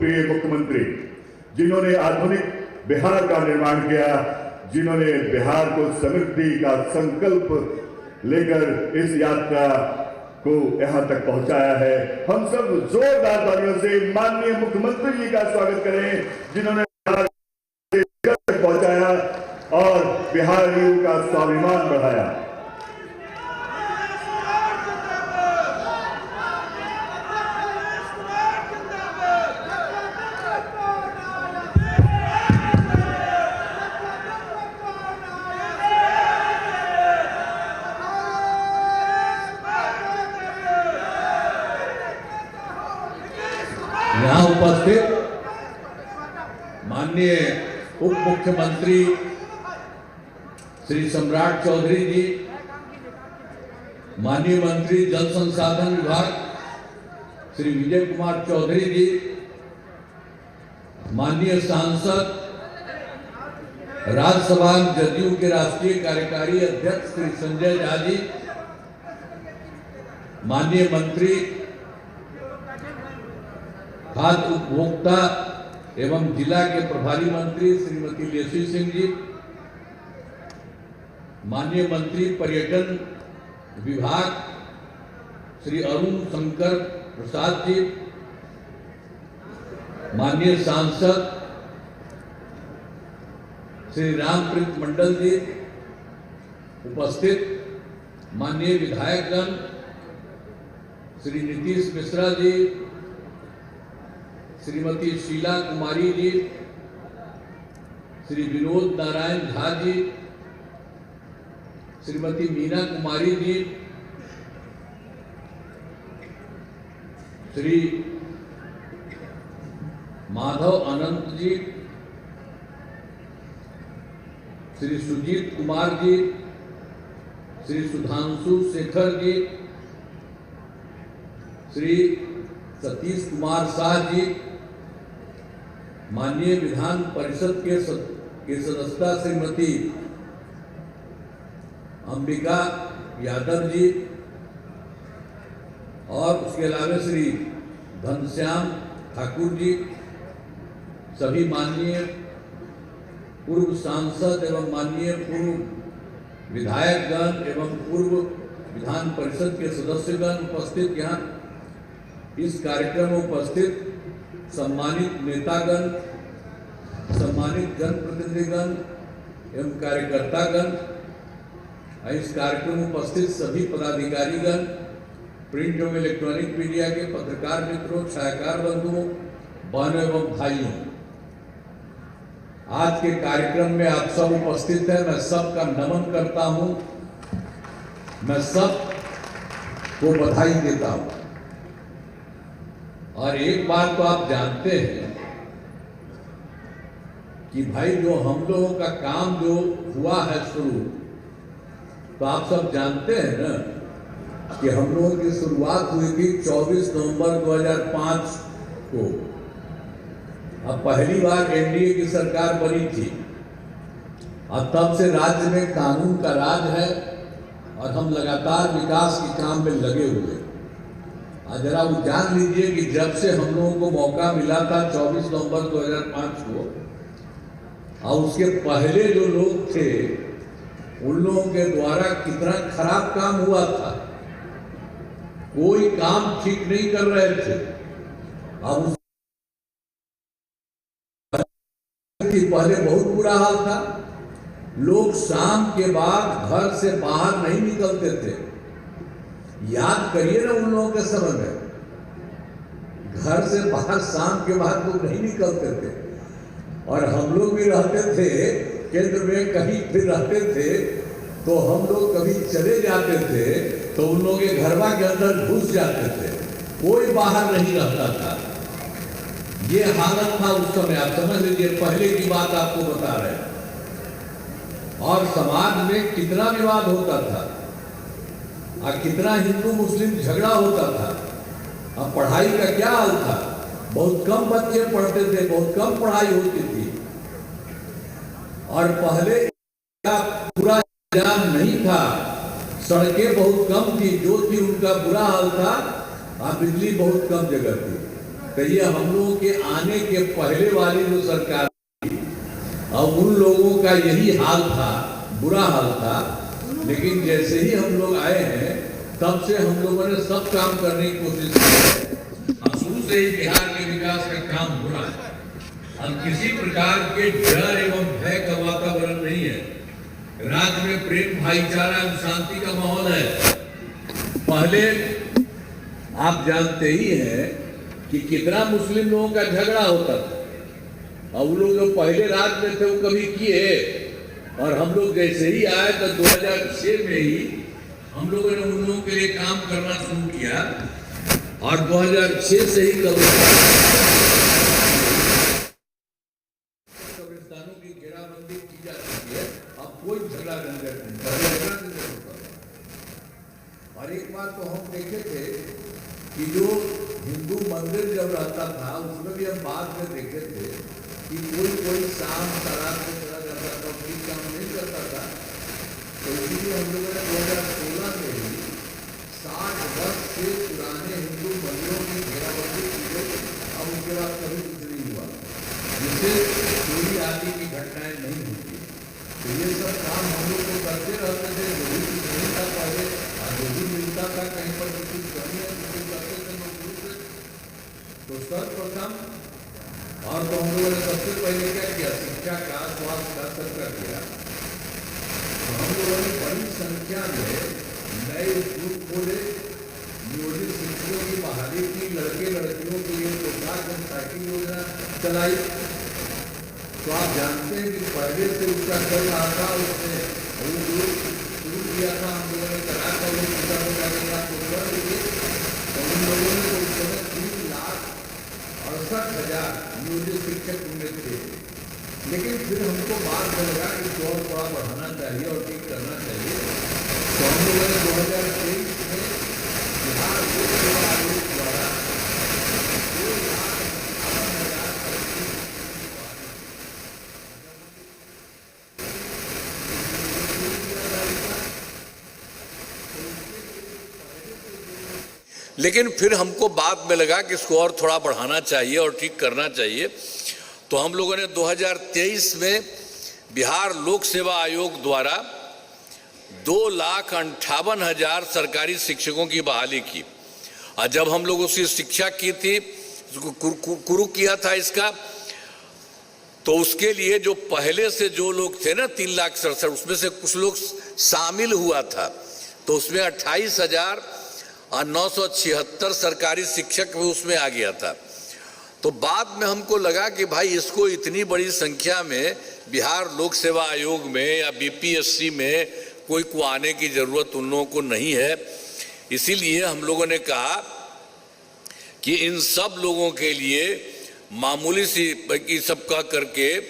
प्रिय मुख्यमंत्री, जिन्होंने आधुनिक बिहार का निर्माण किया, जिन्होंने बिहार को समृद्धि का संकल्प लेकर इस यात्रा को यहां तक पहुंचाया है। हम सब जोरदार तालियों से माननीय मुख्यमंत्री जी का स्वागत करें, जिन्होंने बिहार तक पहुंचाया और बिहारियों का स्वाभिमान बढ़ाया। यहाँ उपस्थित माननीय उप मुख्यमंत्री श्री सम्राट चौधरी जी, माननीय मंत्री जल संसाधन विभाग श्री विजय कुमार चौधरी जी, माननीय सांसद राज्यसभा जदयू के राष्ट्रीय कार्यकारी अध्यक्ष श्री संजय झा जी, माननीय मंत्री खाद्य उपभोक्ता एवं जिला के प्रभारी मंत्री श्रीमती लेसी सिंह जी, माननीय मंत्री पर्यटन विभाग श्री अरुण शंकर प्रसाद जी, माननीय सांसद श्री रामप्रीत मंडल जी, उपस्थित माननीय विधायकगण श्री नीतीश मिश्रा जी, श्रीमती शीला कुमारी जी, श्री विनोद नारायण झा जी, श्रीमती मीना कुमारी जी, श्री माधव अनंत जी, श्री सुजीत कुमार जी, श्री सुधांशु शेखर जी, श्री सतीश कुमार शाह जी, माननीय विधान परिषद के सदस्यता श्रीमती अंबिका यादव जी और उसके अलावा श्री घनश्याम ठाकुर जी, सभी माननीय पूर्व सांसद एवं माननीय पूर्व विधायकगण एवं पूर्व विधान परिषद के सदस्यगण उपस्थित, यहाँ इस कार्यक्रम में उपस्थित सम्मानित नेतागण, सम्मानित जनप्रतिनिधिगण एवं कार्यकर्तागण, इस कार्यक्रम में उपस्थित सभी पदाधिकारीगण, प्रिंट एवं इलेक्ट्रॉनिक मीडिया के पत्रकार मित्रों, छायाकार बंधुओं, बहनों एवं भाइयों, आज के कार्यक्रम में आप सब उपस्थित हैं। मैं सबका नमन करता हूं, मैं सब को बधाई देता हूं। और एक बात तो आप जानते हैं कि भाई जो हम लोगों का काम जो हुआ है शुरू, तो आप सब जानते हैं ना कि हम लोगों की शुरुआत हुई थी 24 नवंबर 2005 को। अब पहली बार एनडीए की सरकार बनी थी और तब से राज्य में कानून का राज है और हम लगातार विकास के काम में लगे हुए। जरा वो जान लीजिए कि जब से हम लोगों को मौका मिला था 24 नवंबर 2005 को, और उसके पहले जो लोग थे उन लोगों के द्वारा कितना खराब काम हुआ था, कोई काम ठीक नहीं कर रहे थे। अब पहले बहुत बुरा हाल था, लोग शाम के बाद घर से बाहर नहीं निकलते थे। याद करिए ना उन लोगों के समय में, घर से बाहर शाम के बाद लोग नहीं निकलते थे। और हम लोग भी रहते थे केंद्र में, कहीं फिर रहते थे तो हम लोग कभी चले जाते थे तो उन लोगों के घरवा के अंदर घुस जाते थे, कोई बाहर नहीं रहता था। ये हालत था उस समय, आप समझ लीजिए, पहले की बात आपको बता रहे हैं। और समाज में कितना विवाद होता था और कितना हिंदू मुस्लिम झगड़ा होता था। अब पढ़ाई का क्या हाल था, बहुत कम बच्चे पढ़ते थे, बहुत कम पढ़ाई होती थी। और पहले पूरा इंतजाम नहीं था, सड़कें बहुत कम थी, जो थी उनका बुरा हाल था, बिजली बहुत कम जगह थी। तो ये हम लोगों के आने के पहले वाली जो सरकार थी, अब उन लोगों का यही हाल था, बुरा हाल था। लेकिन जैसे ही हम लोग आए हैं तब से हम लोगों ने सब काम करने की कोशिश की है। अब शुरू से ही बिहार के विकास का काम हो रहा है। अब किसी प्रकार के डर एवं भय का वातावरण नहीं है। राज्य में प्रेम, भाईचारा एवं शांति का माहौल है। पहले आप जानते ही हैं कि कितना मुस्लिम लोगों का झगड़ा होता था। अब लोग जो पहले राज्य में थे वो कभी किए, और हम लोग जैसे ही आए तो 2006 में ही हम लोगों ने उन लोगों के लिए काम करना शुरू किया, और 2006 से ही कब्रिस्तानों की घेराबंदी की जा चुकी है। अब कोई झगड़ा झंझट नहीं। और एक बात तो हम देखे थे कि जो हिंदू मंदिर जब रहता था उसमें भी हम बाद में देखे थे कि कोई शाम शराब में चला जाता था, ठीक काम नहीं करता था। तो इसीलिए हम लोगों ने 2016 में ही 60 वर्ष से पुराने हिंदू मंदिरों की घेराबंदी की गई। अब उसके बाद कभी कुछ नहीं हुआ, जिससे चोरी आदि की घटनाएं नहीं होती। तो ये सब काम हम लोग को करते रहते थे। जो भी कुछ नहीं था पहले, और जो भी मिलता था कहीं पर कुछ कमी है तो करते थे लोग शुरू से। तो सर्वप्रथम और तो हम लोगों ने सबसे पहले क्या किया, शिक्षा का, स्वास्थ्य का सबका किया। तो हम लोगों ने बड़ी संख्या में नए स्कूल खोले, नियोजित शिक्षकों की बहाली की, लड़के लड़कियों के लिए पोशाक एवं साइकिल योजना चलाई। तो आप जानते हैं कि पहले से उसका चल रहा था, उसने शुरू किया था, हम लोगों ने करा था, वो पूरा हो जाएगा तो कर दिए। तो उन लोगों ने उस समय 3,68,000 नियोजित शिक्षक उनमें थे। लेकिन फिर हमको बाद में लगा कि इसको और थोड़ा बढ़ाना चाहिए और ठीक करना चाहिए। तो हम लोगों ने 2023 में बिहार लोक सेवा आयोग द्वारा 2,58,000 लेकिन फिर हमको बाद में लगा कि इसको और थोड़ा बढ़ाना चाहिए और ठीक करना चाहिए। तो हम लोगों ने 2023 में बिहार लोक सेवा आयोग द्वारा 2,58,000 सरकारी शिक्षकों की बहाली की। और जब हम लोग उसकी शिक्षा की थी, कुरु किया था इसका, तो उसके लिए जो पहले से जो लोग थे ना 3,67,000, उसमें से कुछ लोग शामिल हुआ था। तो उसमें 28,976 सरकारी शिक्षक भी उसमें आ गया था। तो बाद में हमको लगा कि भाई इसको इतनी बड़ी संख्या में बिहार लोक सेवा आयोग में या बीपीएससी में कोई को आने की जरूरत उन लोगों को नहीं है। इसीलिए हम लोगों ने कहा कि इन सब लोगों के लिए मामूली सी सब कह करके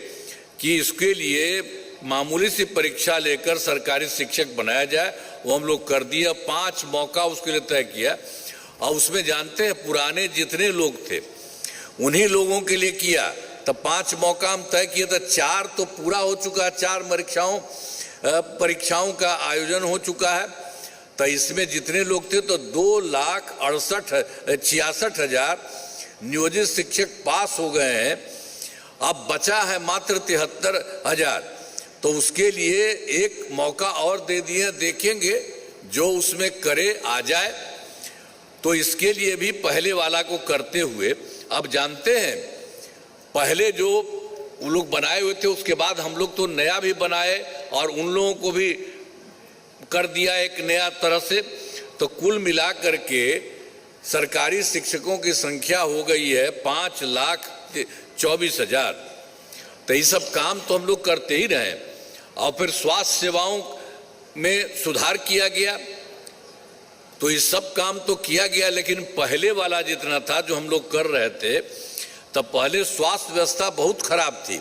कि इसके लिए मामूली सी परीक्षा लेकर सरकारी शिक्षक बनाया जाए। वो हम लोग कर दिया। 5 मौका उसके लिए तय किया। और उसमें जानते हैं पुराने जितने लोग थे उन्हीं लोगों के लिए किया। तब 5 मौका हम तय किए, तो 4 तो पूरा हो चुका है, 4 परीक्षाओं का आयोजन हो चुका है। तो इसमें जितने लोग थे तो 2,66,000 नियोजित शिक्षक पास हो गए हैं। अब बचा है मात्र 73,000। तो उसके लिए एक मौका और दे दिए, देखेंगे जो उसमें करे आ जाए। तो इसके लिए भी पहले वाला को करते हुए, अब जानते हैं पहले जो वो लोग बनाए हुए थे उसके बाद हम लोग तो नया भी बनाए और उन लोगों को भी कर दिया एक नया तरह से। तो कुल मिला करके सरकारी शिक्षकों की संख्या हो गई है 5,24,000। तो ये सब काम तो हम लोग करते ही रहे। और फिर स्वास्थ्य सेवाओं में सुधार किया गया। तो ये सब काम तो किया गया, लेकिन पहले वाला जितना था जो हम लोग कर रहे थे, तब पहले स्वास्थ्य व्यवस्था बहुत खराब थी।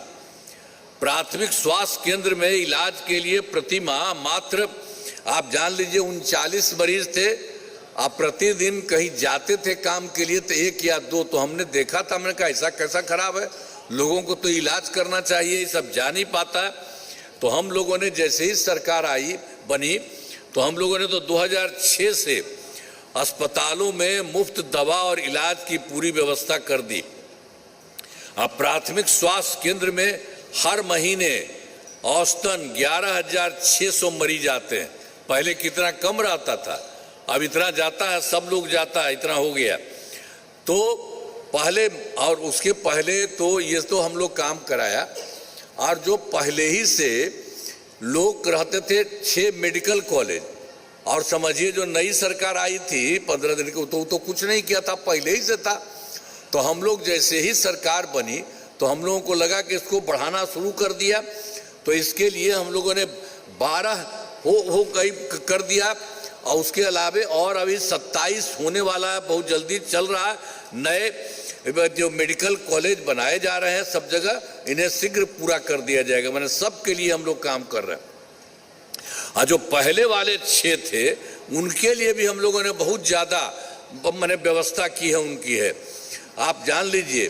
प्राथमिक स्वास्थ्य केंद्र में इलाज के लिए प्रति माह मात्र आप जान लीजिए 39 मरीज थे। आप प्रतिदिन कहीं जाते थे काम के लिए तो 1 या 2 तो हमने देखा था। हमने कहा ऐसा कैसा खराब है, लोगों को तो इलाज करना चाहिए, ये सब जा नहीं पाता है। तो हम लोगों ने जैसे ही सरकार आई बनी तो हम लोगों ने तो 2006 से अस्पतालों में मुफ्त दवा और इलाज की पूरी व्यवस्था कर दी। अब प्राथमिक स्वास्थ्य केंद्र में हर महीने औसतन 11,600 मरीज आते हैं। पहले कितना कम रहता था, अब इतना जाता है, सब लोग जाता है, इतना हो गया। तो पहले और उसके पहले तो ये तो हम लोग काम कराया, और जो पहले ही से लोग रहते थे 6 मेडिकल कॉलेज, और समझिए जो नई सरकार आई थी 15 दिन की, तो कुछ नहीं किया था, पहले ही से था। तो हम लोग जैसे ही सरकार बनी तो हम लोगों को लगा कि इसको बढ़ाना शुरू कर दिया। तो इसके लिए हम लोगों ने 12 हो गई कर दिया, और उसके अलावे और अभी 27 होने वाला है, बहुत जल्दी चल रहा है। नए जो मेडिकल कॉलेज बनाए जा रहे हैं सब जगह, इन्हें शीघ्र पूरा कर दिया जाएगा। मैंने सबके लिए हम लोग काम कर रहे हैं। और जो पहले वाले 6 थे उनके लिए भी हम लोगों ने बहुत ज़्यादा मैंने व्यवस्था की है, उनकी है। आप जान लीजिए,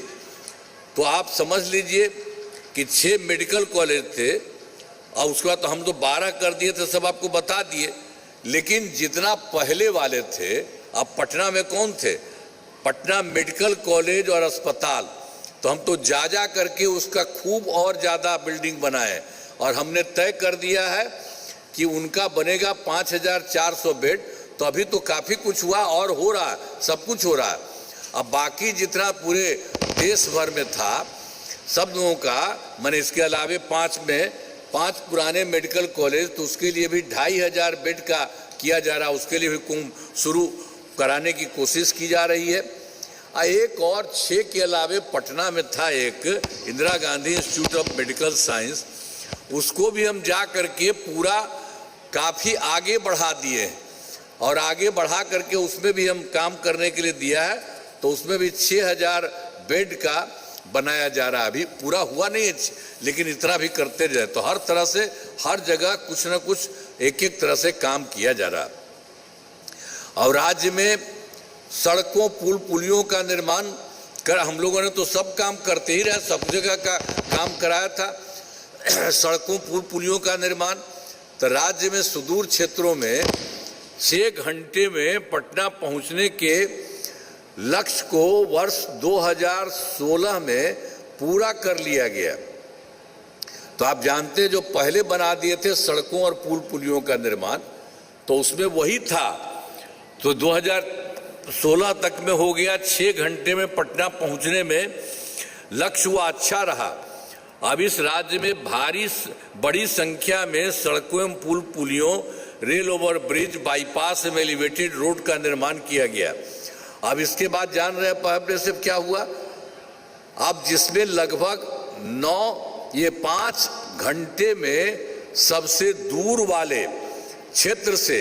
तो आप समझ लीजिए कि 6 मेडिकल कॉलेज थे, और उसके बाद तो हम तो 12 कर दिए थे, सब आपको बता दिए। लेकिन जितना पहले वाले थे, अब पटना में कौन थे, पटना मेडिकल कॉलेज और अस्पताल, तो हम तो जा करके उसका खूब और ज़्यादा बिल्डिंग बनाए, और हमने तय कर दिया है कि उनका बनेगा 5,400 बेड। तो अभी तो काफ़ी कुछ हुआ, और हो रहा है, सब कुछ हो रहा है। अब बाकी जितना पूरे देश भर में था सब लोगों का, मैंने इसके अलावे 5 पुराने मेडिकल कॉलेज, तो उसके लिए भी 2,500 बेड का किया जा रहा है, उसके लिए भी कुंभ शुरू कराने की कोशिश की जा रही है। एक और 6 के अलावे पटना में था एक Indira Gandhi institute of medical science, उसको भी हम जा करके पूरा काफ़ी आगे बढ़ा दिए, और आगे बढ़ा करके उसमें भी हम काम करने के लिए दिया है। तो उसमें भी 6,000 बेड का बनाया जा रहा है। अभी पूरा हुआ नहीं है, लेकिन इतना भी करते जाए। तो हर तरह से हर जगह कुछ ना कुछ एक तरह से काम किया जा रहा है। और राज्य में सड़कों पुल पुलियों का निर्माण कर हम लोगों ने तो सब काम करते ही रहे, सब जगह का काम कराया था। सड़कों पुल पुलियों का निर्माण, तो राज्य में सुदूर क्षेत्रों में 6 घंटे में पटना पहुंचने के लक्ष्य को वर्ष 2016 में पूरा कर लिया गया। तो आप जानते हैं जो पहले बना दिए थे सड़कों और पुल पुलियों का निर्माण, तो उसमें वही था, तो 2016 तक में हो गया। 6 घंटे में पटना पहुंचने में लक्ष्य हुआ, अच्छा रहा। अब इस राज्य में बड़ी संख्या में सड़कों एवं पुल पुलियों, रेल ओवर ब्रिज, बाईपास में एलिवेटेड रोड का निर्माण किया गया। अब इसके बाद जान रहे हैं पहले से क्या हुआ, अब जिसमें लगभग 5 घंटे में सबसे दूर वाले क्षेत्र से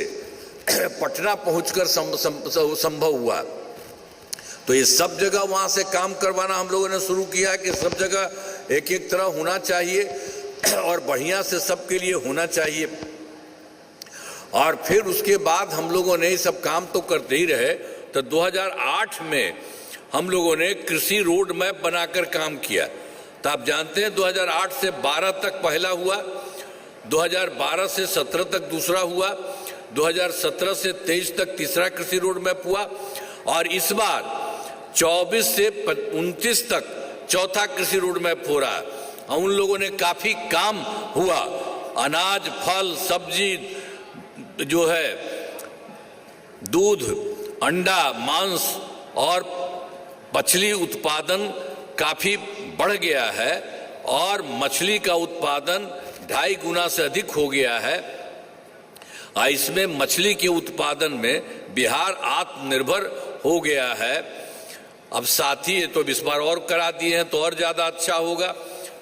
पटना पहुंचकर संभव हुआ। तो ये सब जगह वहां से काम करवाना हम लोगों ने शुरू किया कि सब जगह एक तरह होना चाहिए, और बढ़िया से सबके लिए होना चाहिए। और फिर उसके बाद हम लोगों ने ये सब काम तो करते ही रहे। तो 2008 में हम लोगों ने कृषि रोड मैप बनाकर काम किया। तो आप जानते हैं 2008 से 12 तक पहला हुआ, 2012 से 17 तक दूसरा हुआ, 2017 से 23 तक तीसरा कृषि रोड मैप हुआ, और इस बार 24 से 29 तक चौथा कृषि रोड मैप हो रहा है। और उन लोगों ने काफ़ी काम हुआ, अनाज, फल, सब्जी, जो है दूध, अंडा, मांस और मछली उत्पादन काफ़ी बढ़ गया है, और मछली का उत्पादन 2.5 गुना से अधिक हो गया है। इसमें मछली के उत्पादन में बिहार आत्मनिर्भर हो गया है। अब साथ ही तो इस बार और करा दिए हैं तो और ज़्यादा अच्छा होगा।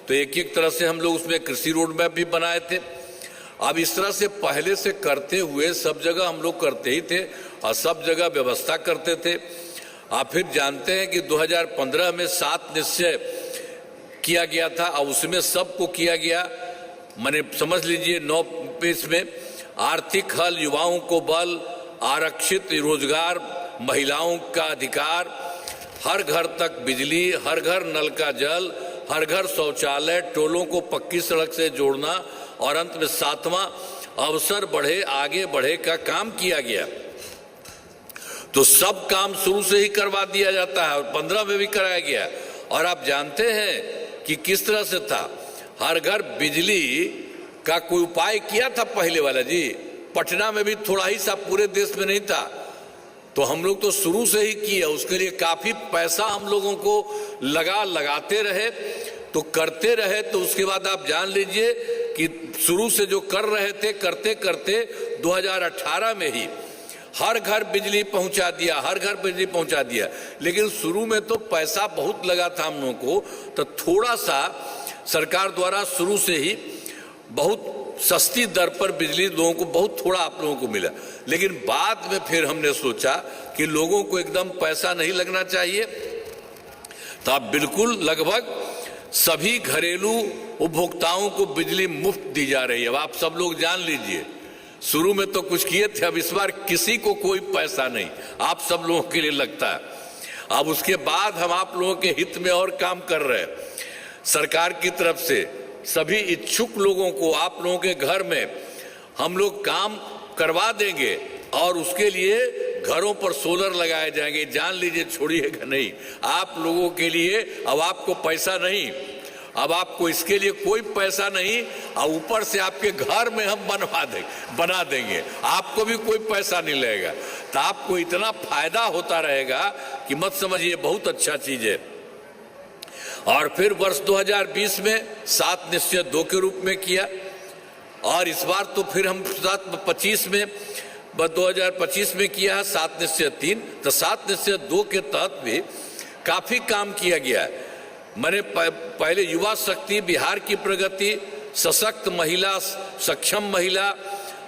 तो एक तरह से हम लोग उसमें कृषि रोड मैप भी बनाए थे। अब इस तरह से पहले से करते हुए सब जगह हम लोग करते ही थे, और सब जगह व्यवस्था करते थे। आप फिर जानते हैं कि 2015 में 7 निश्चय किया गया था, और उसमें सबको किया गया। मैंने समझ लीजिए 9 पेज में आर्थिक हल, युवाओं को बल, आरक्षित रोजगार, महिलाओं का अधिकार, हर घर तक बिजली, हर घर नल का जल, हर घर शौचालय, टोलों को पक्की सड़क से जोड़ना, और अंत में 7वां अवसर बढ़े आगे बढ़े का काम किया गया। तो सब काम शुरू से ही करवा दिया जाता है और 15 में भी कराया गया। और आप जानते हैं कि किस तरह से था, हर घर बिजली का कोई उपाय किया था पहले वाला जी, पटना में भी थोड़ा ही सा, पूरे देश में नहीं था। तो हम लोग तो शुरू से ही किए, उसके लिए काफी पैसा हम लोगों को लगाते रहे, तो करते रहे। तो उसके बाद आप जान लीजिए कि शुरू से जो कर रहे थे, करते करते 2018 में ही हर घर बिजली पहुंचा दिया, हर घर बिजली पहुंचा दिया। लेकिन शुरू में तो पैसा बहुत लगा था हम लोगों को, तो थोड़ा सा सरकार द्वारा शुरू से ही बहुत सस्ती दर पर बिजली लोगों को बहुत थोड़ा आप लोगों को मिला। लेकिन बाद में फिर हमने सोचा कि लोगों को एकदम पैसा नहीं लगना चाहिए, तो अब बिल्कुल लगभग सभी घरेलू उपभोक्ताओं को बिजली मुफ्त दी जा रही है। अब आप सब लोग जान लीजिए, शुरू में तो कुछ किए थे, अब इस बार किसी को कोई पैसा नहीं, आप सब लोगों के लिए लगता है। अब उसके बाद हम आप लोगों के हित में और काम कर रहे हैं। सरकार की तरफ से सभी इच्छुक लोगों को आप लोगों के घर में हम लोग काम करवा देंगे और उसके लिए घरों पर सोलर लगाए जाएंगे। जान लीजिए, छोड़िएगा नहीं, आप लोगों के लिए अब आपको पैसा नहीं, अब आपको इसके लिए कोई पैसा नहीं, और ऊपर से आपके घर में हम बना देंगे, आपको भी कोई पैसा नहीं लगेगा। तो आपको इतना फायदा होता रहेगा कि मत समझिए, बहुत अच्छा चीज है। और फिर वर्ष 2020 में 7 निश्चय 2 के रूप में किया, और इस बार तो फिर हम 25 में 2025 में किया है 7 निश्चय 3। तो 7 निश्चय 2 के तहत भी काफी काम किया गया है। मैंने पहले युवा शक्ति, बिहार की प्रगति, सशक्त महिला, सक्षम महिला,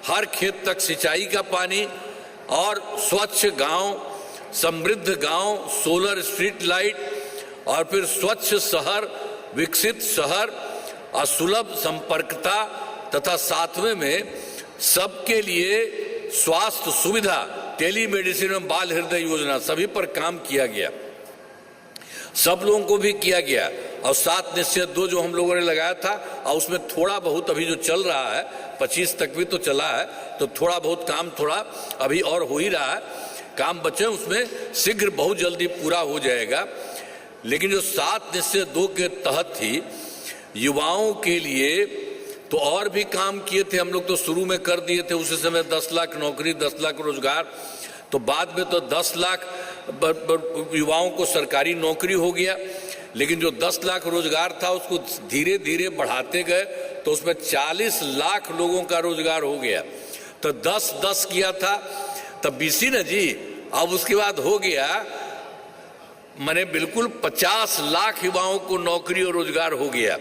हर खेत तक सिंचाई का पानी, और स्वच्छ गांव, समृद्ध गांव, सोलर स्ट्रीट लाइट, और फिर स्वच्छ शहर, विकसित शहर, और सुलभ संपर्कता, तथा 7वें में सबके लिए स्वास्थ्य सुविधा, टेलीमेडिसिन एवं बाल हृदय योजना, सभी पर काम किया गया, सब लोगों को भी किया गया। और 7 निश्चय 2 जो हम लोगों ने लगाया था, और उसमें थोड़ा बहुत अभी जो चल रहा है, 25 तक भी तो चला है, तो थोड़ा बहुत काम थोड़ा अभी और हो ही रहा है, काम बचे, उसमें शीघ्र बहुत जल्दी पूरा हो जाएगा। लेकिन जो 7 निश्चय 2 के तहत ही युवाओं के लिए तो और भी काम किए थे हम लोग, तो शुरू में कर दिए थे उसी समय 10 लाख नौकरी, 10 लाख रोजगार, तो बाद में तो 10 लाख युवाओं को सरकारी नौकरी हो गया। लेकिन जो 10 लाख रोजगार था उसको धीरे धीरे बढ़ाते गए, तो उसमें 40 लाख लोगों का रोजगार हो गया। तो 10-10 किया था, तब 20 ना जी, अब उसके बाद हो गया, मैंने बिल्कुल 50 लाख युवाओं को नौकरी और रोजगार हो गया।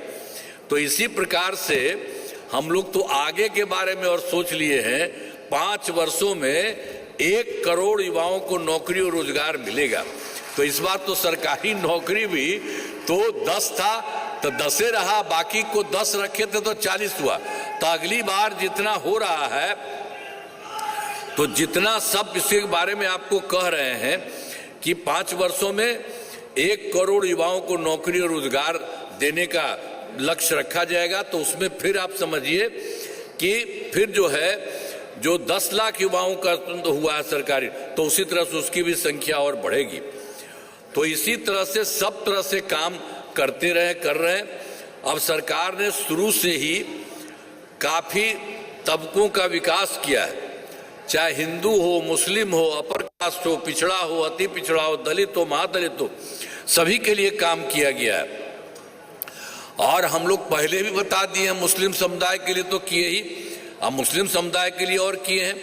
तो इसी प्रकार से हम लोग तो आगे के बारे में और सोच लिए हैं, 5 वर्षों में 1 करोड़ युवाओं को नौकरी और रोजगार मिलेगा। तो इस बार तो सरकारी नौकरी भी तो 10 था तो 10 रहा, बाकी को 10 रखे थे तो 40 हुआ। तो अगली बार जितना हो रहा है, तो जितना सब इसके बारे में आपको कह रहे हैं कि 5 वर्षों में 1 करोड़ युवाओं को नौकरी और रोजगार देने का लक्ष्य रखा जाएगा। तो उसमें फिर आप समझिए कि फिर जो है, जो 10 लाख युवाओं का हुआ है सरकारी, तो उसी तरह से उसकी भी संख्या और बढ़ेगी। तो इसी तरह से सब तरह से काम करते रहे, कर रहे हैं। अब सरकार ने शुरू से ही काफी तबकों का विकास किया है, चाहे हिंदू हो, मुस्लिम हो, अपर कास्ट हो, पिछड़ा हो, अति पिछड़ा हो, दलित हो, महादलित हो, सभी के लिए काम किया गया है। और हम लोग पहले भी बता दिए हैं, मुस्लिम समुदाय के लिए तो किए ही, अब मुस्लिम समुदाय के लिए और किए हैं।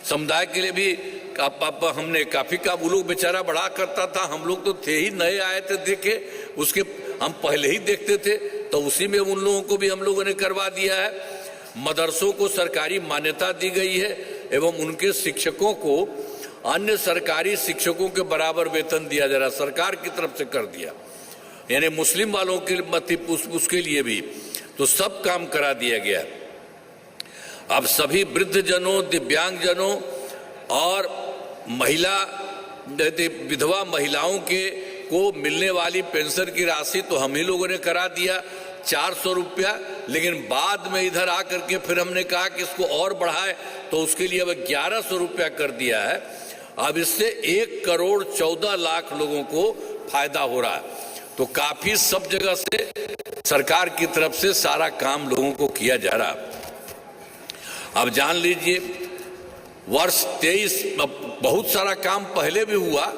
समुदाय के लिए भी हमने काफी का, वो लोग बेचारा बड़ा करता था, हम लोग तो थे ही, नए आए थे, देखे उसके, हम पहले ही देखते थे, तो उसी में उन लोगों को भी हम लोगों ने करवा दिया है। मदरसों को सरकारी मान्यता दी गई है एवं उनके शिक्षकों को अन्य सरकारी शिक्षकों के बराबर वेतन दिया जा रहा, सरकार की तरफ से कर दिया। यानी मुस्लिम वालों के उसके लिए भी तो सब काम करा दिया गया। अब सभी वृद्धजनों, दिव्यांगजनों और विधवा महिलाओं के को मिलने वाली पेंशन की राशि तो हम ही लोगों ने करा दिया 400 रुपया। लेकिन बाद में इधर आकर के फिर हमने कहा कि इसको और बढ़ाए, तो उसके लिए अब 1100 रुपया कर दिया है। अब इससे 1,14,00,000 लोगों को फायदा हो रहा है। तो काफी सब जगह से सरकार की तरफ से सारा काम लोगों को किया जा रहा है। अब जान लीजिए वर्ष 23 बहुत सारा काम पहले भी हुआ,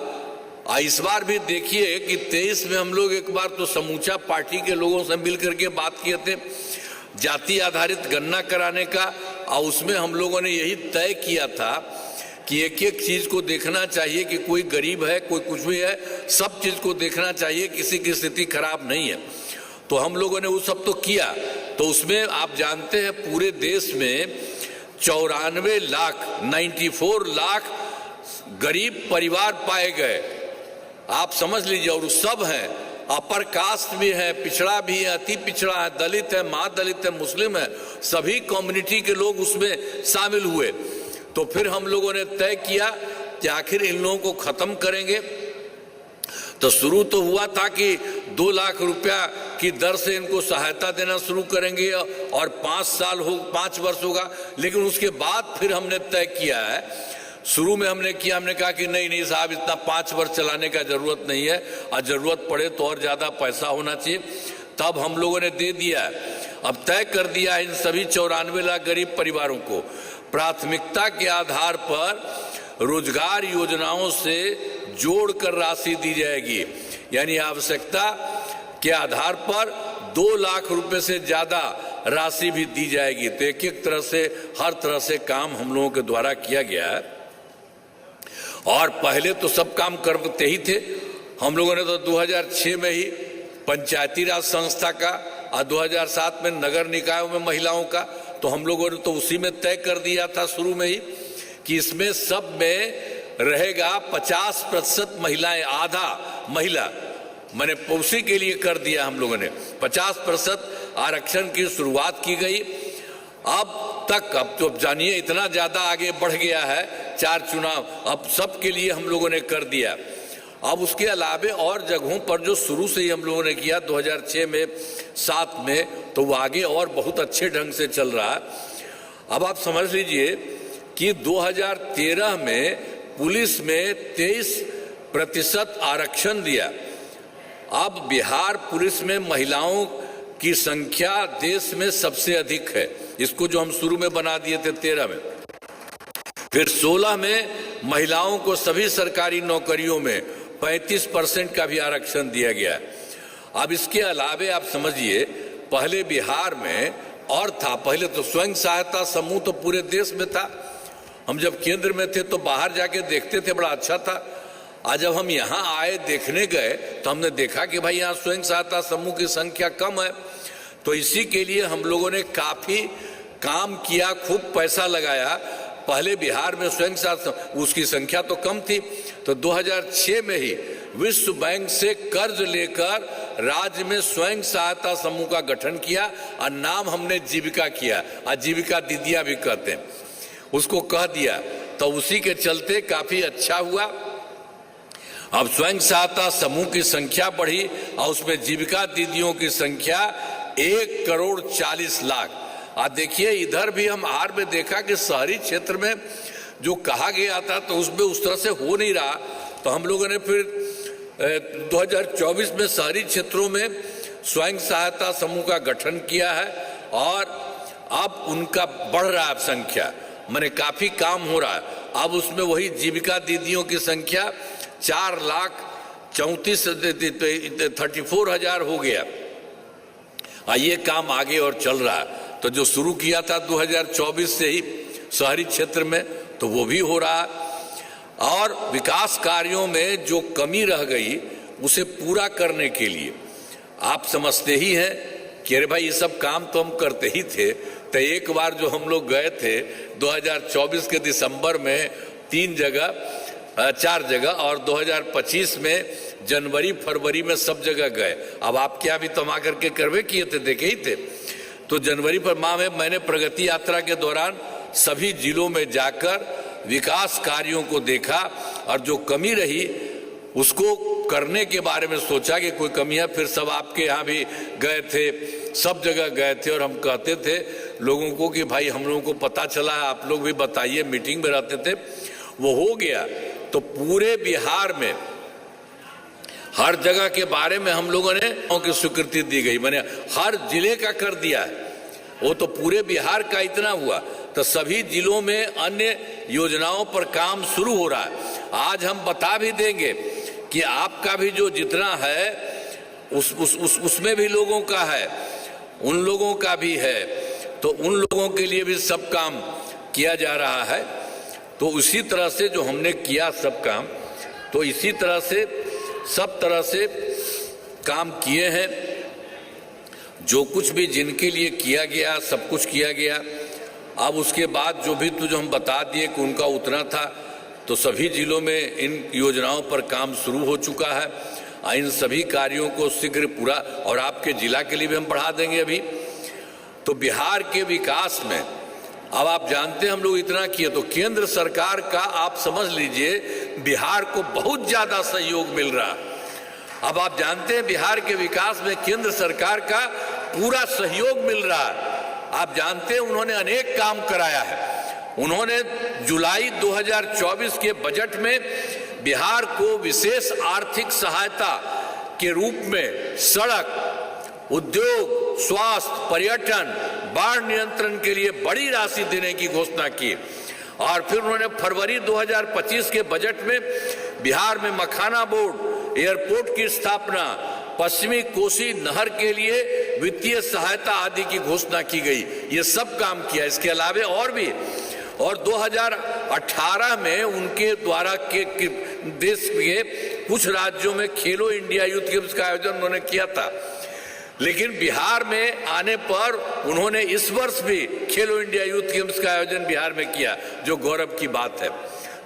इस बार भी देखिए कि 23 में हम लोग एक बार तो समूचा पार्टी के लोगों से मिलकर के बात किए थे जाति आधारित गणना कराने का, और उसमें हम लोगों ने यही तय किया था कि एक एक चीज को देखना चाहिए कि कोई गरीब है, कोई कुछ भी है, सब चीज को देखना चाहिए, किसी की स्थिति खराब नहीं है। तो हम लोगों ने वो सब तो किया। तो उसमें आप जानते हैं पूरे देश में 94 लाख गरीब परिवार पाए गए, आप समझ लीजिए। और सब हैं, अपर कास्ट भी है, पिछड़ा भी है, अति पिछड़ा है, दलित है, महादलित है, मुस्लिम है, सभी कम्युनिटी के लोग उसमें शामिल हुए। तो फिर हम लोगों ने तय किया कि आखिर इन लोगों को खत्म करेंगे। तो शुरू तो हुआ था कि 2 लाख रुपया की दर से इनको सहायता देना शुरू करेंगे और 5 वर्ष होगा। लेकिन उसके बाद फिर हमने तय किया है, शुरू में हमने कहा कि नहीं साहब, इतना 5 वर्ष चलाने का जरूरत नहीं है, और जरूरत पड़े तो और ज्यादा पैसा होना चाहिए। तब हम लोगों ने दे दिया। अब तय कर दिया इन सभी 94 लाख गरीब परिवारों को प्राथमिकता के आधार पर रोजगार योजनाओं से जोड़कर राशि दी जाएगी, यानी आवश्यकता के आधार पर 2 लाख रुपए से ज्यादा राशि भी दी जाएगी। तो एक तरह से हर तरह से काम हम लोगों के द्वारा किया गया है। और पहले तो सब काम करते ही थे हम लोगों ने। तो 2006 में ही पंचायती राज संस्था का और 2007 में नगर निकायों में महिलाओं का, तो हम लोगों ने तो उसी में तय कर दिया था शुरू में ही कि इसमें सब में रहेगा 50% महिलाएं, आधा महिला, मैंने उसी के लिए कर दिया हम लोगों ने। 50% आरक्षण की शुरुआत की गई। अब तो जानिए इतना ज्यादा आगे बढ़ गया है 4 चुनाव, अब सबके लिए हम लोगों ने कर दिया। अब उसके अलावे और जगहों पर जो शुरू से ही हम लोगों ने किया 2006 में 7 में, तो वो आगे और बहुत अच्छे ढंग से चल रहा है। अब आप समझ लीजिए कि 2013 में पुलिस में 23% आरक्षण दिया। अब बिहार पुलिस में महिलाओं की संख्या देश में सबसे अधिक है, इसको जो हम शुरू में बना दिए थे 13 में। फिर 16 में महिलाओं को सभी सरकारी नौकरियों में 35% का भी आरक्षण दिया गया। अब इसके अलावे आप समझिए पहले बिहार में और था, पहले तो स्वयं सहायता समूह तो पूरे देश में था। हम जब केंद्र में थे तो बाहर जाके देखते थे, बड़ा अच्छा था। आज जब हम यहाँ आए देखने गए तो हमने देखा कि भाई यहाँ स्वयं सहायता समूह की संख्या कम है। तो इसी के लिए हम लोगों ने काफी काम किया, खूब पैसा लगाया। पहले बिहार में स्वयं सहायता उसकी संख्या तो कम थी, तो 2006 में ही विश्व बैंक से कर्ज लेकर राज्य में स्वयं सहायता समूह का गठन किया और नाम हमने जीविका किया, और जीविका दीदियां भी कहते हैं, उसको कह दिया। तो उसी के चलते काफी अच्छा हुआ। अब स्वयं सहायता समूह की संख्या बढ़ी और उसमें जीविका दीदियों की संख्या 1,40,00,000। आज देखिए इधर भी हम हार में देखा कि शहरी क्षेत्र में जो कहा गया था तो उसमें उस तरह से हो नहीं रहा। तो हम लोगों ने फिर 2024 में शहरी क्षेत्रों में स्वयं सहायता समूह का गठन किया है और अब उनका बढ़ रहा है संख्या, माने काफी काम हो रहा है। अब उसमें वही जीविका दीदियों की संख्या 4,34,000 हो गया। ये काम आगे और चल रहा है। तो जो शुरू किया था 2024 से ही शहरी क्षेत्र में, तो वो भी हो रहा है। और विकास कार्यों में जो कमी रह गई उसे पूरा करने के लिए आप समझते ही हैं कि अरे भाई ये सब काम तो हम करते ही थे। तो एक बार जो हम लोग गए थे 2024 के दिसंबर में 4 जगह और 2025 में जनवरी फरवरी में सब जगह गए। अब आपके यहाँ भी तो हम आकर के करवे किए थे, देखे ही थे। तो जनवरी पर माह में मैंने प्रगति यात्रा के दौरान सभी जिलों में जाकर विकास कार्यों को देखा और जो कमी रही उसको करने के बारे में सोचा कि कोई कमी है। फिर सब आपके यहाँ भी गए थे, सब जगह गए थे और हम कहते थे लोगों को कि भाई हम लोगों को पता चला है, आप लोग भी बताइए, मीटिंग में रहते थे। वो हो गया तो पूरे बिहार में हर जगह के बारे में हम लोगों ने की स्वीकृति दी गई, मैंने हर जिले का कर दिया है। वो तो पूरे बिहार का इतना हुआ, तो सभी जिलों में अन्य योजनाओं पर काम शुरू हो रहा है। आज हम बता भी देंगे कि आपका भी जो जितना है उसमें भी लोगों का है, उन लोगों का भी है, तो उन लोगों के लिए भी सब काम किया जा रहा है। तो उसी तरह से जो हमने किया सब काम, तो इसी तरह से सब तरह से काम किए हैं। जो कुछ भी जिनके लिए किया गया सब कुछ किया गया। अब उसके बाद जो भी जो हम बता दिए कि उनका उतना था, तो सभी जिलों में इन योजनाओं पर काम शुरू हो चुका है। इन सभी कार्यों को शीघ्र पूरा, और आपके जिला के लिए भी हम बढ़ा देंगे अभी। तो बिहार के विकास में अब आप जानते हैं हम लोग इतना किए, तो केंद्र सरकार का आप समझ लीजिए बिहार को बहुत ज्यादा सहयोग मिल रहा। अब आप जानते हैं बिहार के विकास में केंद्र सरकार का पूरा सहयोग मिल रहा है। आप जानते हैं उन्होंने अनेक काम कराया है। उन्होंने जुलाई 2024 के बजट में बिहार को विशेष आर्थिक सहायता के रूप में सड़क, उद्योग, स्वास्थ्य, पर्यटन, बाढ़ नियंत्रण के लिए बड़ी राशि देने की घोषणा की। और फिर उन्होंने फरवरी 2025 के बजट में बिहार में मखाना बोर्ड, एयरपोर्ट की स्थापना, पश्चिमी कोसी नहर के लिए वित्तीय सहायता आदि की घोषणा की गई। ये सब काम किया। इसके अलावे और भी, और 2018 में उनके द्वारा के देश के कुछ राज्यों में खेलो इंडिया यूथ गेम्स का आयोजन उन्होंने किया था। लेकिन बिहार में आने पर उन्होंने इस वर्ष भी खेलो इंडिया यूथ गेम्स का आयोजन बिहार में किया, जो गौरव की बात है।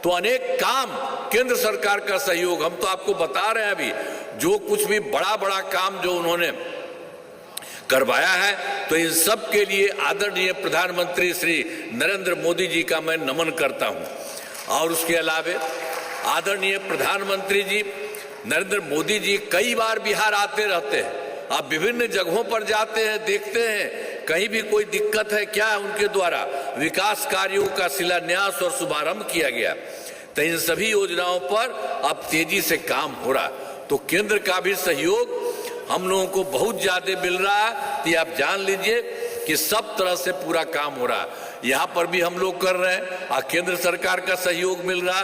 तो अनेक काम, केंद्र सरकार का सहयोग, हम तो आपको बता रहे हैं अभी जो कुछ भी बड़ा बड़ा काम जो उन्होंने करवाया है। तो इन सब के लिए आदरणीय प्रधानमंत्री श्री नरेंद्र मोदी जी का मैं नमन करता हूं। और उसके अलावे आदरणीय प्रधानमंत्री जी नरेंद्र मोदी जी कई बार बिहार आते रहते हैं। आप विभिन्न जगहों पर जाते हैं, देखते हैं कहीं भी कोई दिक्कत है क्या, उनके द्वारा विकास कार्यों का शिलान्यास और शुभारंभ किया गया। तो इन सभी योजनाओं पर अब तेजी से काम हो रहा। तो केंद्र का भी सहयोग हम लोगों को बहुत ज्यादा मिल रहा है। तो आप जान लीजिए कि सब तरह से पूरा काम हो रहा है। यहाँ पर भी हम लोग कर रहे हैं और केंद्र सरकार का सहयोग मिल रहा,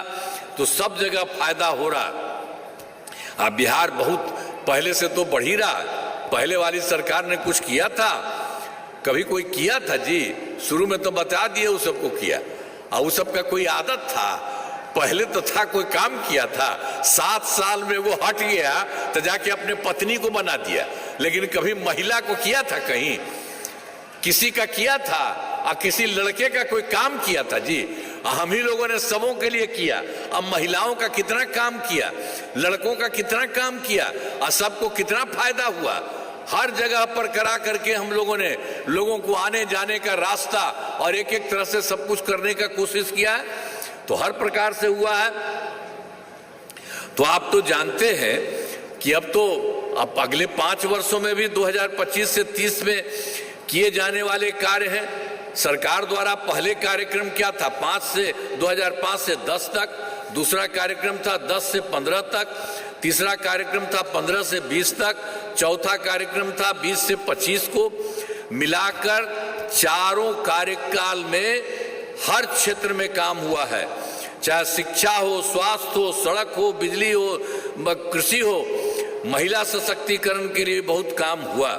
तो सब जगह फायदा हो रहा। अब बिहार बहुत पहले से तो बढ़ ही रहा है। पहले वाली सरकार ने कुछ किया था? कभी कोई किया था जी? शुरू में तो बता दिए वो सबको किया, और वो सबका कोई आदत था। पहले तो था कोई काम किया था, 7 साल में वो हट गया तो जाके अपने पत्नी को बना दिया। लेकिन कभी महिला को किया था? कहीं किसी का किया था? और किसी लड़के का कोई काम किया था जी? हम ही लोगों ने सबों के लिए किया। अब महिलाओं का कितना काम किया, लड़कों का कितना काम किया, और सबको कितना फायदा हुआ। हर जगह पर करा करके हम लोगों ने लोगों को आने जाने का रास्ता और एक एक तरह से सब कुछ करने का कोशिश किया है। तो हर प्रकार से हुआ है। तो आप तो जानते हैं कि अब अगले 5 वर्षों में भी 2025 से 30 में किए जाने वाले कार्य हैं। सरकार द्वारा पहले कार्यक्रम क्या था? 2005 से 10 तक, दूसरा कार्यक्रम था 10 से 15 तक, तीसरा कार्यक्रम था 15 से 20 तक, चौथा कार्यक्रम था 20 से 25 को। मिलाकर चारों कार्यकाल में हर क्षेत्र में काम हुआ है, चाहे शिक्षा हो, स्वास्थ्य हो, सड़क हो, बिजली हो, कृषि हो, महिला सशक्तिकरण के लिए बहुत काम हुआ।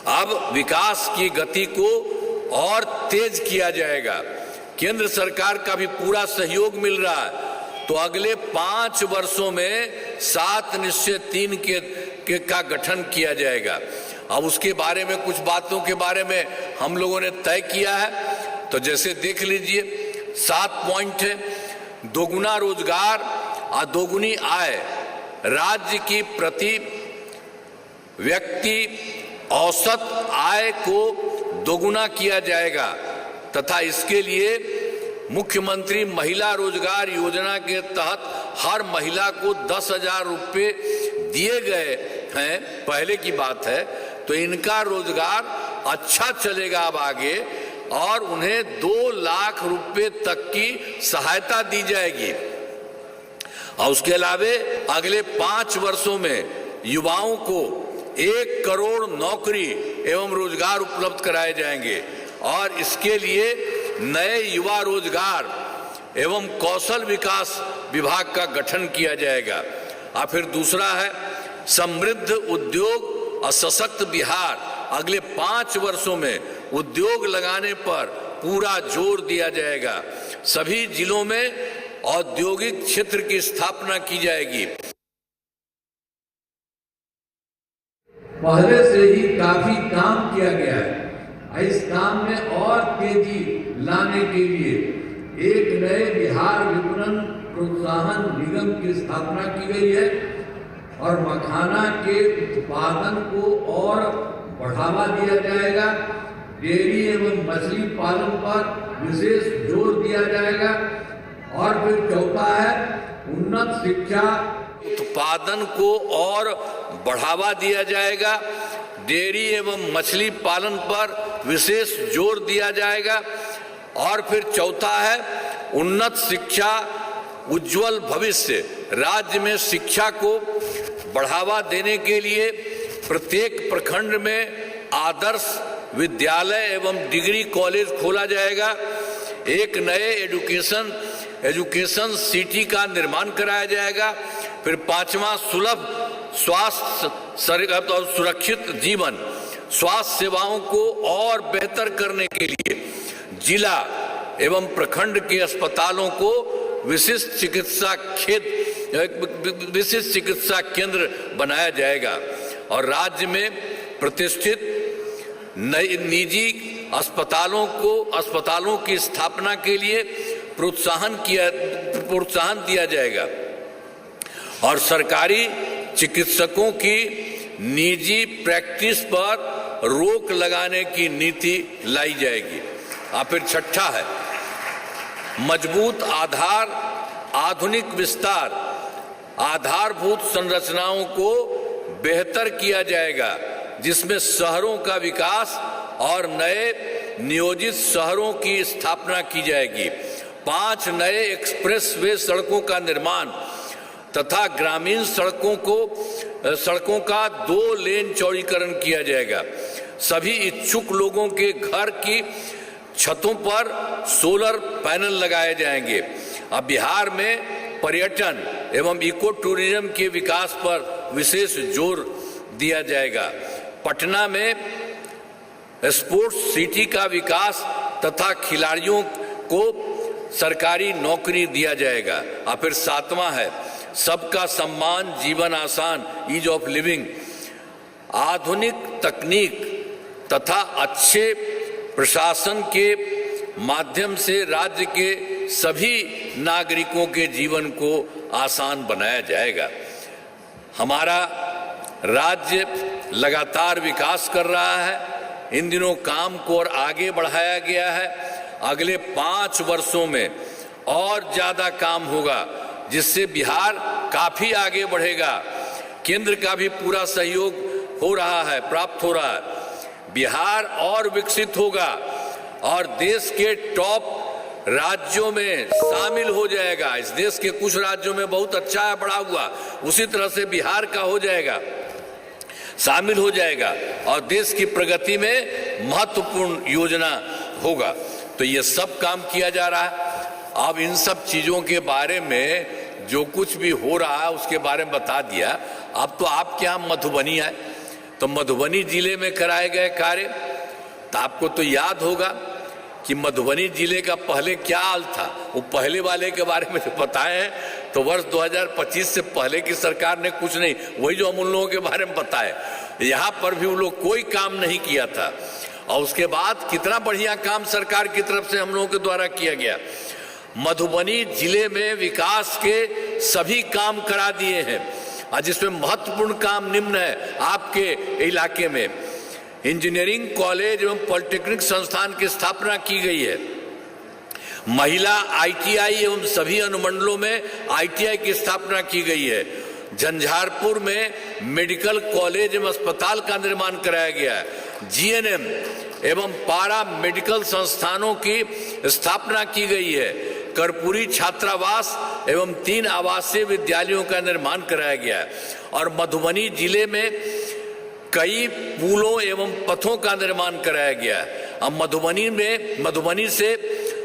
अब विकास की गति को और तेज किया जाएगा। केंद्र सरकार का भी पूरा सहयोग मिल रहा है। तो अगले 5 वर्षों में 7 निश्चय 3 का गठन किया जाएगा। अब उसके बारे में कुछ बातों के बारे में हम लोगों ने तय किया है। तो जैसे देख लीजिए 7 पॉइंट है। दोगुना रोजगार और दोगुनी आय, राज्य की प्रति व्यक्ति औसत आय को दोगुना किया जाएगा तथा इसके लिए मुख्यमंत्री महिला रोजगार योजना के तहत हर महिला को 10,000 रुपये दिए गए हैं। पहले की बात है। तो इनका रोजगार अच्छा चलेगा अब आगे, और उन्हें 2 लाख रुपए तक की सहायता दी जाएगी। और उसके अलावे अगले 5 वर्षों में युवाओं को 1 करोड़ नौकरी एवं रोजगार उपलब्ध कराए जाएंगे और इसके लिए नए युवा रोजगार एवं कौशल विकास विभाग का गठन किया जाएगा। और फिर दूसरा है समृद्ध उद्योग और सशक्त बिहार। अगले 5 वर्षों में उद्योग लगाने पर पूरा जोर दिया जाएगा। सभी जिलों में औद्योगिक क्षेत्र की स्थापना की जाएगी। पहले से ही काफी काम किया गया है। इस काम में और तेजी लाने के लिए एक नए बिहार विपणन प्रोत्साहन निगम की स्थापना की गई है और मखाना के उत्पादन को और बढ़ावा दिया जाएगा। डेयरी एवं मछली पालन पर विशेष जोर दिया जाएगा। और फिर चौथा है उन्नत शिक्षा। उत्पादन को और बढ़ावा दिया जाएगा। डेयरी एवं मछली पालन पर विशेष जोर दिया जाएगा। और फिर चौथा है उन्नत शिक्षा उज्जवल भविष्य। राज्य में शिक्षा को बढ़ावा देने के लिए प्रत्येक प्रखंड में आदर्श विद्यालय एवं डिग्री कॉलेज खोला जाएगा। एक नए एजुकेशन सिटी का निर्माण कराया जाएगा। फिर 5वां सुलभ स्वास्थ्य और सुरक्षित जीवन। स्वास्थ्य सेवाओं को और बेहतर करने के लिए जिला एवं प्रखंड के अस्पतालों को विशिष्ट चिकित्सा केंद्र बनाया जाएगा और राज्य में प्रतिष्ठित निजी अस्पतालों की स्थापना के लिए प्रोत्साहन दिया जाएगा और सरकारी चिकित्सकों की निजी प्रैक्टिस पर रोक लगाने की नीति लाई जाएगी। और फिर छठा है मजबूत आधार आधुनिक विस्तार। आधारभूत संरचनाओं को बेहतर किया जाएगा जिसमें शहरों का विकास और नए नियोजित शहरों की स्थापना की जाएगी। 5 नए एक्सप्रेसवे सड़कों का निर्माण तथा ग्रामीण सड़कों का 2 लेन चौड़ीकरण किया जाएगा। सभी इच्छुक लोगों के घर की छतों पर सोलर पैनल लगाए जाएंगे। अब बिहार में पर्यटन एवं इको टूरिज्म के विकास पर विशेष जोर दिया जाएगा। पटना में स्पोर्ट्स सिटी का विकास तथा खिलाड़ियों को सरकारी नौकरी दिया जाएगा। और फिर 7वां है सबका सम्मान जीवन आसान ईज ऑफ लिविंग। आधुनिक तकनीक तथा अच्छे प्रशासन के माध्यम से राज्य के सभी नागरिकों के जीवन को आसान बनाया जाएगा। हमारा राज्य लगातार विकास कर रहा है। इन दिनों काम को और आगे बढ़ाया गया है। अगले 5 वर्षों में और ज्यादा काम होगा जिससे बिहार काफी आगे बढ़ेगा। केंद्र का भी पूरा सहयोग हो रहा है, प्राप्त हो रहा है। बिहार और विकसित होगा और देश के टॉप राज्यों में शामिल हो जाएगा। इस देश के कुछ राज्यों में बहुत अच्छा है, बढ़ा हुआ, उसी तरह से बिहार का हो जाएगा, शामिल हो जाएगा और देश की प्रगति में महत्वपूर्ण योजना होगा। तो ये सब काम किया जा रहा है। अब इन सब चीजों के बारे में जो कुछ भी हो रहा है उसके बारे में बता दिया। अब तो आपके यहाँ मधुबनी है, तो मधुबनी जिले में कराए गए कार्य, तो आपको तो याद होगा कि मधुबनी जिले का पहले क्या हाल था। वो पहले वाले के बारे में जो बताए हैं तो वर्ष 2025 से पहले की सरकार ने कुछ नहीं, वही जो हम उन लोगों के बारे में बताए, यहाँ पर भी उन लोग कोई काम नहीं किया था। और उसके बाद कितना बढ़िया काम सरकार की तरफ से हम लोगों के द्वारा किया गया। मधुबनी जिले में विकास के सभी काम करा दिए हैं और जिसमें महत्वपूर्ण काम निम्न है। आपके इलाके में इंजीनियरिंग कॉलेज एवं पॉलिटेक्निक संस्थान की स्थापना की गई है। महिला ITI एवं सभी अनुमंडलों में ITI की स्थापना की गई है। झंझारपुर में मेडिकल कॉलेज एवं अस्पताल का निर्माण कराया गया है। GNM एवं पारा मेडिकल संस्थानों की स्थापना की गई है। कर्पूरी छात्रावास एवं 3 आवासीय विद्यालयों का निर्माण कराया गया है। और मधुबनी जिले में कई पुलों एवं पथों का निर्माण कराया गया है। अब मधुबनी से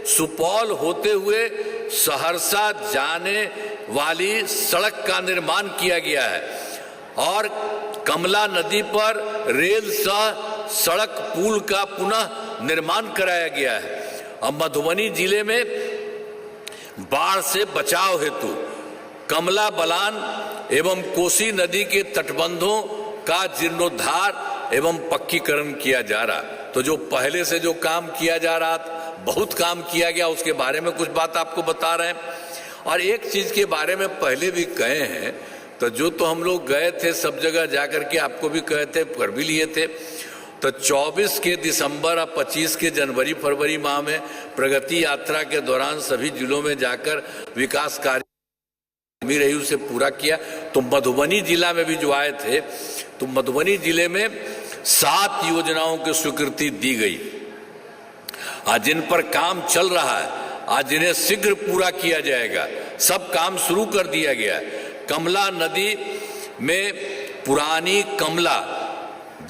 सुपौल होते हुए सहरसा जाने वाली सड़क का निर्माण किया गया है और कमला नदी पर रेल सह सड़क पुल का पुनः निर्माण कराया गया है। अब मधुबनी जिले में बाढ़ से बचाव हेतु कमला बलान एवं कोसी नदी के तटबंधों का जीर्णोद्धार एवं पक्कीकरण किया जा रहा। तो जो पहले से जो काम किया जा रहा था, बहुत काम किया गया, उसके बारे में कुछ बात आपको बता रहे हैं। और एक चीज के बारे में पहले भी कहे हैं, तो जो तो हम लोग गए थे सब जगह जाकर के आपको भी कहे थे, कर भी लिए थे। तो 24 के दिसंबर और 25 के जनवरी फरवरी माह में प्रगति यात्रा के दौरान सभी जिलों में जाकर विकास कार्य रही उसे पूरा किया। तो मधुबनी जिला में भी जो आए थे, तो मधुबनी जिले में 7 योजनाओं की स्वीकृति दी गई, आज जिन पर काम चल रहा है, आज जिन्हें शीघ्र पूरा किया जाएगा। सब काम शुरू कर दिया गया है। कमला नदी में पुरानी कमला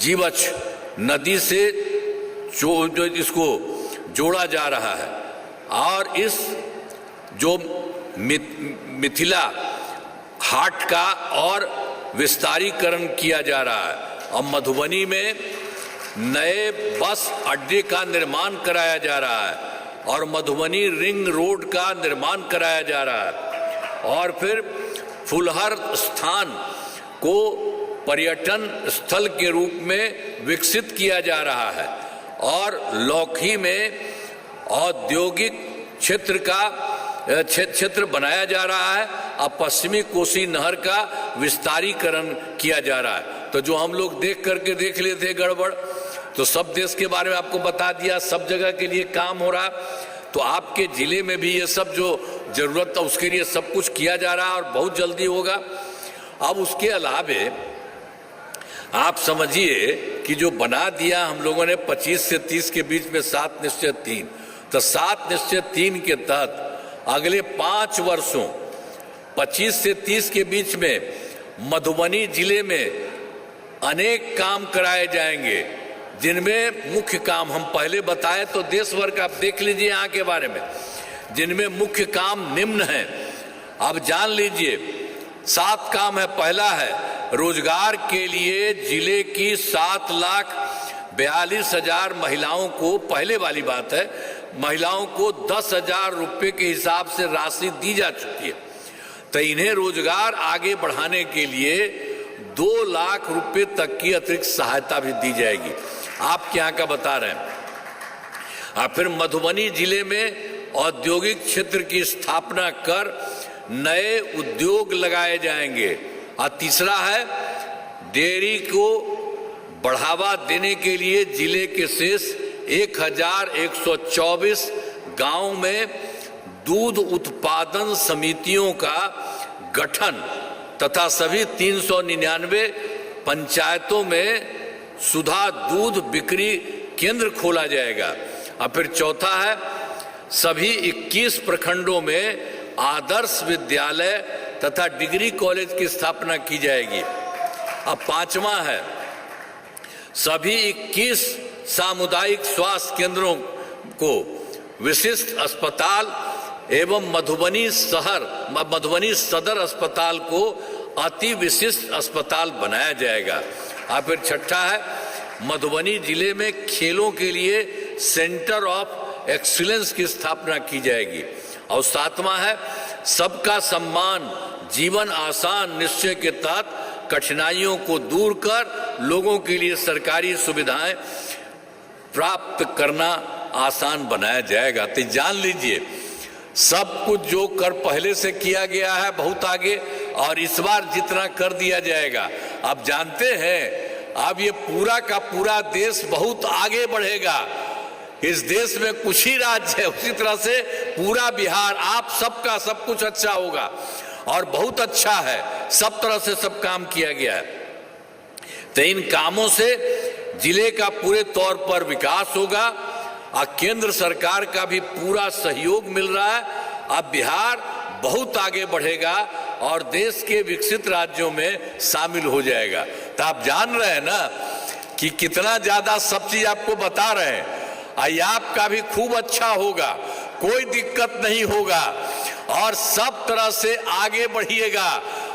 जीवछ नदी से जो इसको जोड़ा जा रहा है और इस जो मिथिला हाट का और विस्तारीकरण किया जा रहा है। और मधुबनी में नए बस अड्डे का निर्माण कराया जा रहा है और मधुबनी रिंग रोड का निर्माण कराया जा रहा है। और फिर फुलहर स्थान को पर्यटन स्थल के रूप में विकसित किया जा रहा है और लौकी में औद्योगिक क्षेत्र बनाया जा रहा है और पश्चिमी कोसी नहर का विस्तारीकरण किया जा रहा है। तो जो हम लोग देख लेते गड़बड़, तो सब देश के बारे में आपको बता दिया, सब जगह के लिए काम हो रहा। तो आपके जिले में भी ये सब जो जरूरत है उसके लिए सब कुछ किया जा रहा है और बहुत जल्दी होगा। अब उसके अलावे आप समझिए कि जो बना दिया हम लोगों ने 25 से 30 के बीच में 7 निश्चय 3, तो 7 निश्चय 3 के तहत अगले 5 वर्षों 25 से 30 के बीच में मधुबनी जिले में अनेक काम कराए जाएंगे, जिनमें मुख्य काम हम पहले बताए तो देश भर का आप देख लीजिए यहाँ के बारे में, जिनमें मुख्य काम निम्न है। अब जान लीजिए 7 काम है। पहला है रोजगार के लिए जिले की 7,42,000 महिलाओं को, पहले वाली बात है, महिलाओं को 10,000 रुपये के हिसाब से राशि दी जा चुकी है। तो इन्हें रोजगार आगे बढ़ाने के लिए 2 लाख रुपए तक की अतिरिक्त सहायता भी दी जाएगी। आपके यहाँ का बता रहे हैं। फिर मधुबनी जिले में औद्योगिक क्षेत्र की स्थापना कर नए उद्योग लगाए जाएंगे। और तीसरा है डेयरी को बढ़ावा देने के लिए जिले के शेष 1,124 गांव में दूध उत्पादन समितियों का गठन तथा सभी 399 पंचायतों में सुधा दूध बिक्री केंद्र खोला जाएगा। और फिर चौथा है सभी 21 प्रखंडों में आदर्श विद्यालय तथा डिग्री कॉलेज की स्थापना की जाएगी। अब 5वां है सभी 21 सामुदायिक स्वास्थ्य केंद्रों को विशिष्ट अस्पताल एवं मधुबनी सदर अस्पताल को अति विशिष्ट अस्पताल बनाया जाएगा। और फिर छठा है मधुबनी जिले में खेलों के लिए सेंटर ऑफ एक्सीलेंस की स्थापना की जाएगी। और 7वां है सबका सम्मान जीवन आसान निश्चय के तहत कठिनाइयों को दूर कर लोगों के लिए सरकारी सुविधाएं प्राप्त करना आसान बनाया जाएगा। तो जान लीजिए सब कुछ जो कर पहले से किया गया है बहुत आगे, और इस बार जितना कर दिया जाएगा। आप जानते हैं अब ये पूरा का पूरा देश बहुत आगे बढ़ेगा। इस देश में कुछ ही राज्य है, उसी तरह से पूरा बिहार आप सबका सब कुछ अच्छा होगा और बहुत अच्छा है। सब तरह से सब काम किया गया है। तो इन कामों से जिले का पूरे तौर पर विकास होगा और केंद्र सरकार का भी पूरा सहयोग मिल रहा है अब बिहार बहुत आगे बढ़ेगा और देश के विकसित राज्यों में शामिल हो जाएगा। तो आप जान रहे हैं ना कि कितना ज्यादा सब चीज आपको बता रहे हैं। आपका भी खूब अच्छा होगा, कोई दिक्कत नहीं होगा और सब तरह से आगे बढ़िएगा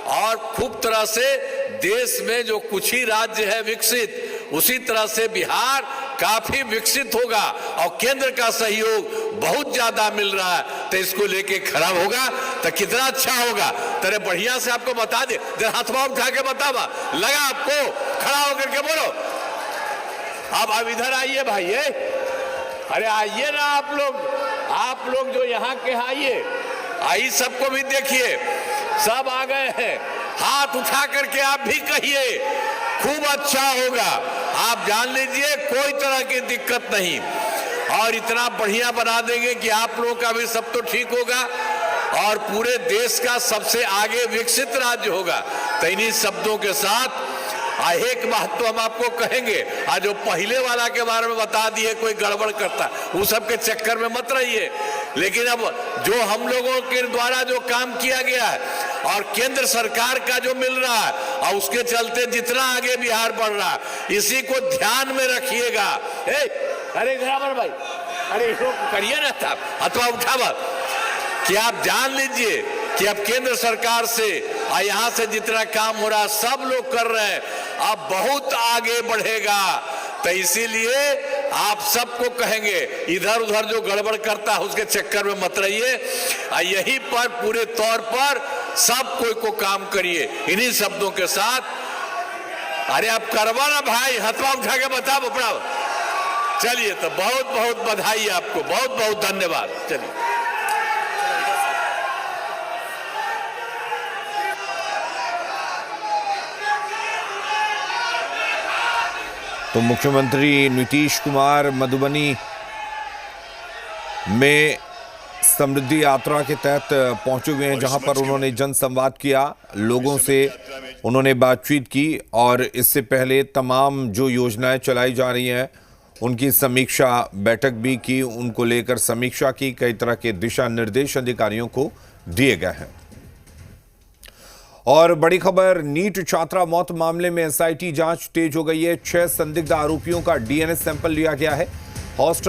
और खूब तरह से देश में जो कुछ ही राज्य है विकसित, उसी तरह से बिहार काफी विकसित होगा और केंद्र का सहयोग बहुत ज्यादा मिल रहा है। तो इसको लेके खड़ा होगा तो कितना अच्छा होगा। तेरे बढ़िया से आपको बता दे, जरा हाथवा उठा के बतावा, लगा आपको? खड़ा होकर के बोलो। अब इधर आइए भाई, अरे आइए ना आप लोग जो यहाँ के आइए, आई सबको भी देखिए, सब आ गए हैं। हाथ उठा करके आप भी कहिए खूब अच्छा होगा। आप जान लीजिए कोई तरह की दिक्कत नहीं और इतना बढ़िया बना देंगे कि आप लोगों का भी सब तो ठीक होगा और पूरे देश का सबसे आगे विकसित राज्य होगा। तो इन्हीं शब्दों के साथ एक बात तो हम आपको कहेंगे, आज जो पहले वाला के बारे में बता दिए कोई गड़बड़ करता, वो सब के चक्कर में मत रहिए। लेकिन अब जो हम लोगों के द्वारा जो काम किया गया है और केंद्र सरकार का जो मिल रहा है और उसके चलते जितना आगे बिहार बढ़ रहा है, इसी को ध्यान में रखिएगा। अरे बराबर भाई, अरे करिए ना था अथवा उठावा कि आप जान लीजिए कि अब केंद्र सरकार से और यहाँ से जितना काम हो रहा है सब लोग कर रहे हैं, अब बहुत आगे बढ़ेगा। तो इसीलिए आप सबको कहेंगे इधर उधर जो गड़बड़ करता है उसके चक्कर में मत रहिए और यहीं पर पूरे तौर पर सब कोई को काम करिए। इन्हीं शब्दों के साथ अरे आप करवा ना भाई, हथवा उठा के बताओ अपना। चलिए तो बहुत बहुत बधाई आपको, बहुत बहुत धन्यवाद। चलिए तो मुख्यमंत्री नीतीश कुमार मधुबनी में समृद्धि यात्रा के तहत पहुंचे हुए हैं, जहां पर उन्होंने जनसंवाद किया, लोगों से उन्होंने बातचीत की और इससे पहले तमाम जो योजनाएं चलाई जा रही हैं उनकी समीक्षा बैठक भी की, उनको लेकर समीक्षा की, कई तरह के दिशा निर्देश अधिकारियों को दिए गए हैं। और बड़ी खबर, नीट छात्रा मौत मामले में एसआईटी जांच तेज हो गई है। 6 संदिग्ध आरोपियों का डीएनए सैंपल लिया गया है। हॉस्टल